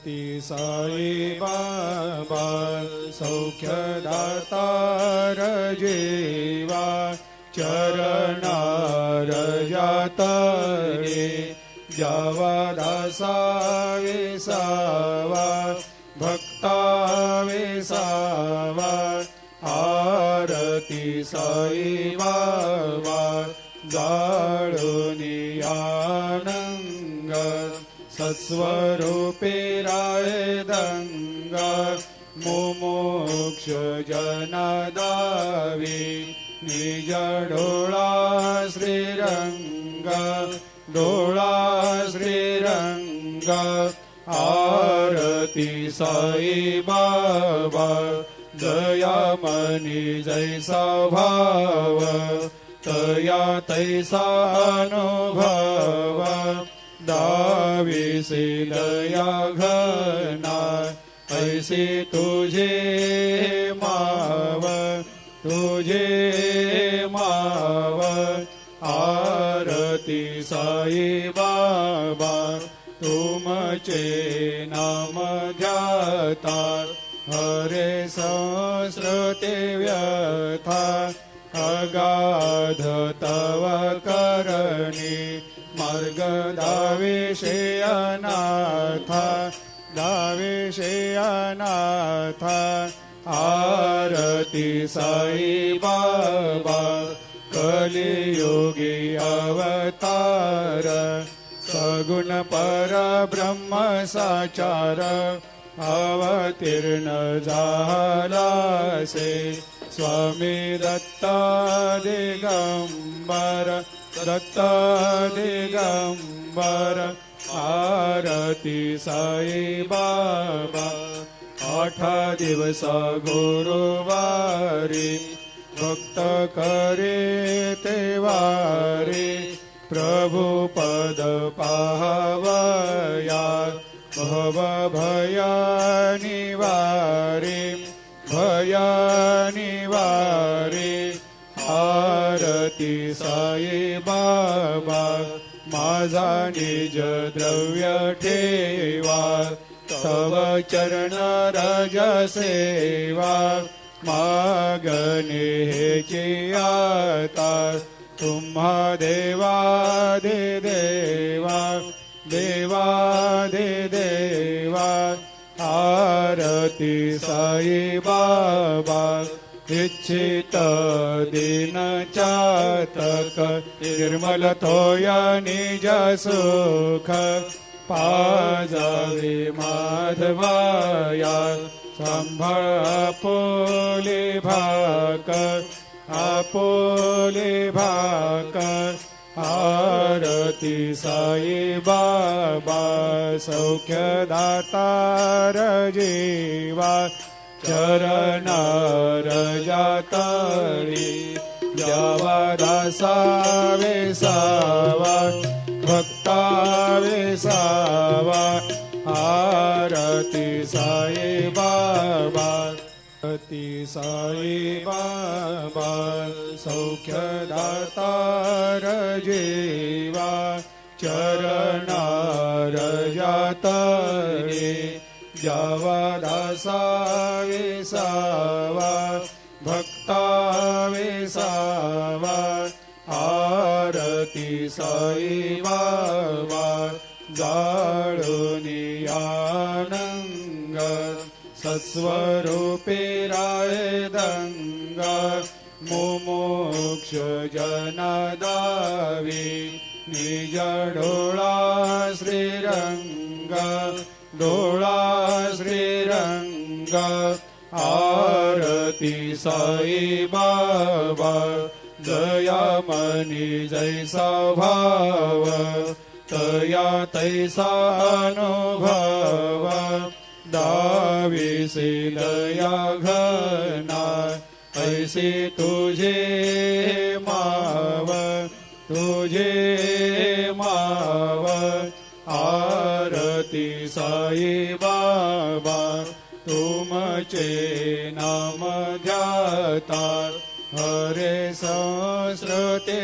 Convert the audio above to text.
ती साई बाबा सौख्यदातार जीवा चरणार जातरे जावा दासा विसावा भक्ता विसावा आरती साई बाबा जाळूनी आनंग सत्स्वरूपे राय दंग मुमुक्ष जनदावी निज डोळा श्रीरंग डोळा श्रीरंग आरती साई बाबा दयामनी जैसा भाव तया तैसा अनुभव दाविसी दया घना ऐसी तुझे माव आरती साई बाबा तुमचे नाम ध्याता हरे संस्कृते व्यथा अगाध तव करणी मार्ग दाविषे अनाथ आरती साई बाबा कलियुगी अवतार सगुण परब्रह्म साचार अवतीर्ण झालासे स्वामी दत्त दिगंबर आरती साई बाबा 8 दिवस गुरुवारी भक्त करे तेवारी प्रभु पद पाहवया भव भया निवारी आरती साई बाबा माझा निज द्रव्य ठेवा तव चरण रज सेवा मागणे हेची आता तुम्हा देवा आरती साई बाबा इच्छित दिन चातक निर्मल थोया निज सुख पाजावे माधवाया सांभाळ आपोले भाक आरती साई बाबा सौख्यदातार जीवा चरणार जातळी जावा दासा विसावा भक्ता विसावा आरती साई बाबा आरती साई बाबा सौख्यदातार जीवा चरणार जातरे जावा दासा विसावा भक्ता विसावा आरती साई बाबा जाळूनी आनंग सत्स्वरूपे राय दंग मुमुक्ष जनदावी निज डोळा श्रीरंग आरती साई बाबा दयामनी जैसा भाव तया तैसा अनुभव दाविसी दया घना ऐसी तुझे माव आरती साई बाबा तुमचे नाम ध्याता हरे संस्कृते